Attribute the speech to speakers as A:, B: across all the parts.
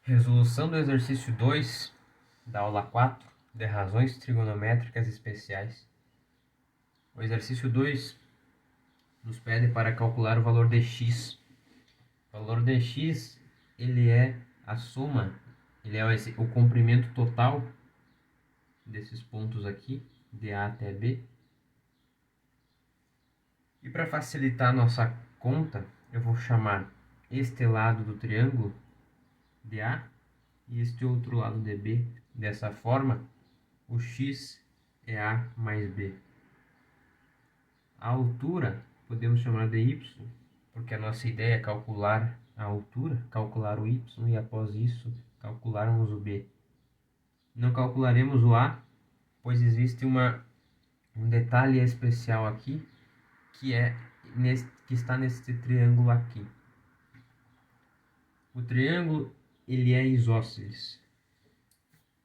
A: Resolução do exercício 2 da aula 4 de razões trigonométricas especiais. O exercício 2 nos pede para calcular o valor de x. O valor de x ele é a soma, ele é o comprimento total desses pontos aqui, de A até B. E para facilitar a nossa conta, eu vou chamar este lado do triângulo de A e este outro lado de B. Dessa forma, o x é A mais B. A altura podemos chamar de y, porque a nossa ideia é calcular a altura, calcular o y e após isso calcularmos o B. Não calcularemos o A, pois existe um detalhe especial aqui, que está neste triângulo aqui. O triângulo ele é isósceles.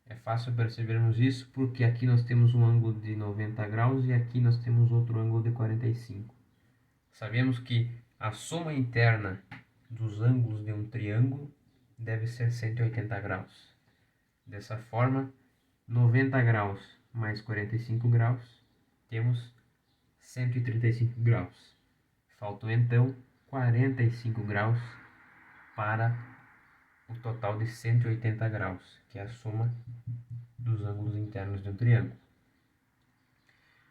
A: É fácil percebermos isso porque aqui nós temos um ângulo de 90 graus e aqui nós temos outro ângulo de 45. Sabemos que a soma interna dos ângulos de um triângulo deve ser 180 graus. Dessa forma, 90 graus mais 45 graus, temos 135 graus. Faltam então 45 graus para o total de 180 graus, que é a soma dos ângulos internos de um triângulo.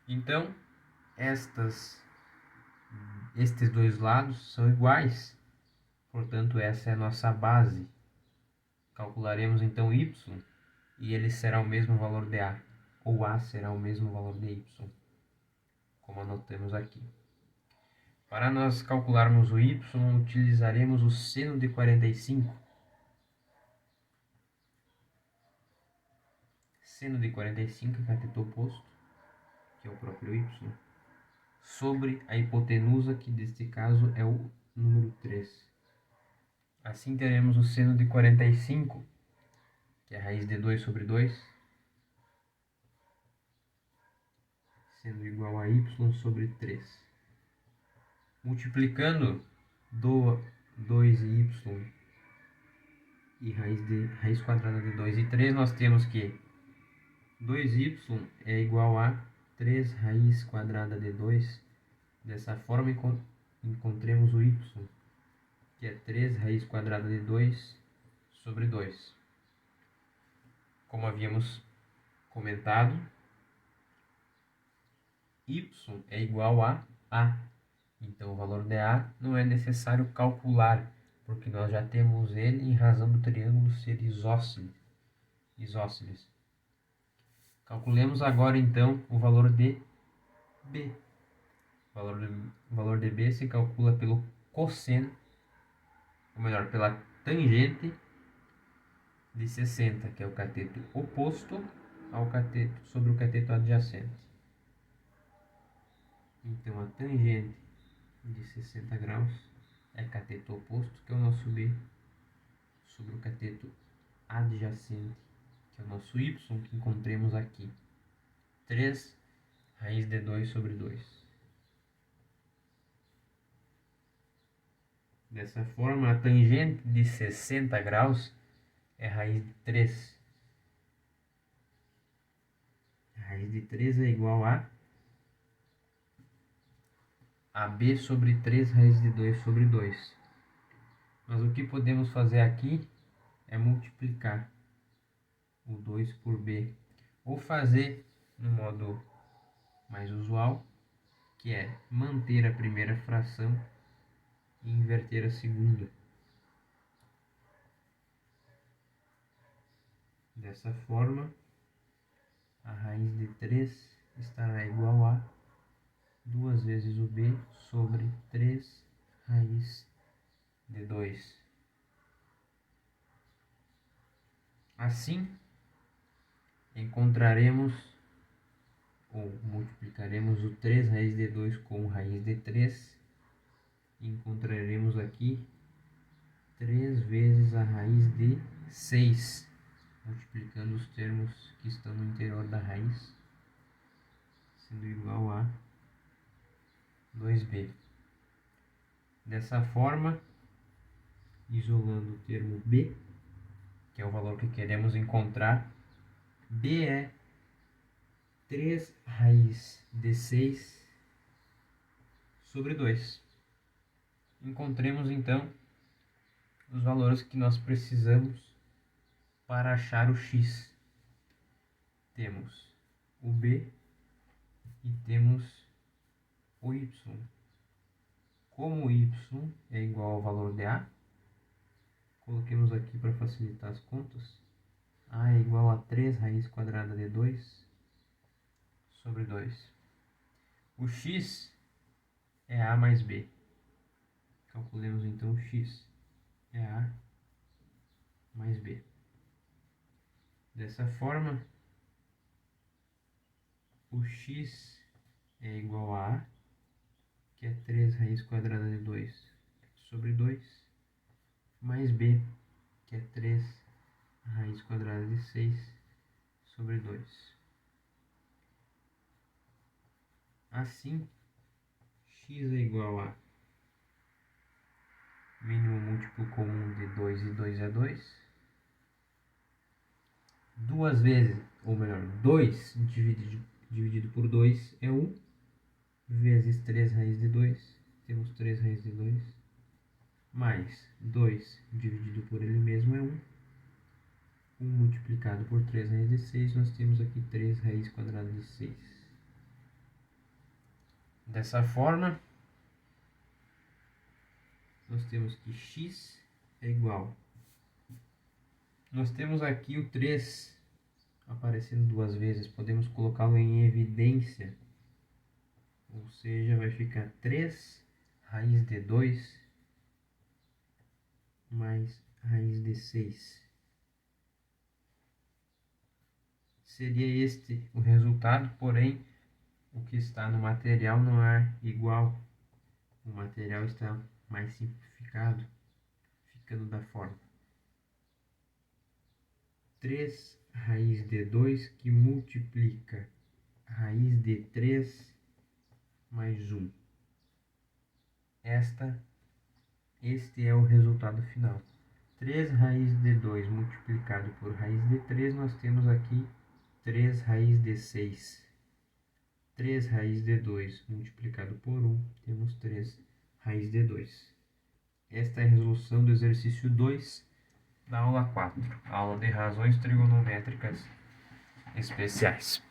A: Então, estes dois lados são iguais, portanto essa é a nossa base. Calcularemos então y e ele será o mesmo valor de A, ou A será o mesmo valor de y, como anotamos aqui. Para nós calcularmos o y, utilizaremos o seno de 45. Seno de 45 é cateto oposto, que é o próprio y, sobre a hipotenusa, que neste caso é o número 3. Assim teremos o seno de 45, que é a raiz de 2 sobre 2, sendo igual a y sobre 3. Multiplicando 2y e raiz quadrada de 2 e 3, nós temos que 2y é igual a 3 raiz quadrada de 2. Dessa forma, encontremos o y, que é 3 raiz quadrada de 2 sobre 2. Como havíamos comentado, y é igual a A. Então, o valor de A não é necessário calcular, porque nós já temos ele em razão do triângulo ser isósceles. Calculemos agora, então, o valor de B. O valor de B se calcula pelo cosseno, ou melhor, pela tangente de 60, que é o cateto oposto ao cateto sobre o cateto adjacente. Então, a tangente de 60 graus é cateto oposto, que é o nosso B, sobre o cateto adjacente, que é o nosso y, que encontremos aqui. 3 raiz de 2 sobre 2. Dessa forma, a tangente de 60 graus é raiz de 3. A raiz de 3 é igual a AB sobre 3 raiz de 2 sobre 2. Mas o que podemos fazer aqui é multiplicar o 2 por B. Ou fazer no modo mais usual, que é manter a primeira fração e inverter a segunda. Dessa forma, a raiz de 3 estará igual a 2 vezes o B sobre 3 raiz de 2. Assim, encontraremos ou multiplicaremos o 3 raiz de 2 com raiz de 3. E encontraremos aqui 3 vezes a raiz de 6, multiplicando os termos que estão no interior da raiz, sendo igual a 2b. Dessa forma, isolando o termo b, que é o valor que queremos encontrar. B é 3 raiz de 6 sobre 2. Encontremos então os valores que nós precisamos para achar o x. Temos o b e temos o y. Como o y é igual ao valor de a, coloquemos aqui para facilitar as contas. A é igual a 3 raiz quadrada de 2 sobre 2. O x é a mais b. Calculemos então o x é a mais b. Dessa forma, o x é igual a a, que é 3 raiz quadrada de 2 sobre 2, mais b, que é 3 raiz quadrada de 6 sobre 2. Assim, x é igual a mínimo múltiplo comum de 2 e 2 é 2. Duas vezes, ou melhor, 2 dividido por 2 é 1, vezes 3 raiz de 2, temos 3 raiz de 2, mais 2 dividido por ele mesmo é 1. 1 multiplicado por 3 raiz de 6, nós temos aqui 3 raiz quadrada de 6. Dessa forma, nós temos que x é igual. Nós temos aqui o 3 aparecendo duas vezes, podemos colocá-lo em evidência. Ou seja, vai ficar 3 raiz de 2 mais raiz de 6. Seria este o resultado, porém, o que está no material não é igual. O material está mais simplificado, ficando da forma 3 raiz de 2 que multiplica raiz de 3 mais 1. Este é o resultado final. 3 raiz de 2 multiplicado por raiz de 3, nós temos aqui 3 raiz de 6. 3 raiz de 2 multiplicado por 1, temos 3 raiz de 2. Esta é a resolução do exercício 2 da aula 4, aula de razões trigonométricas especiais.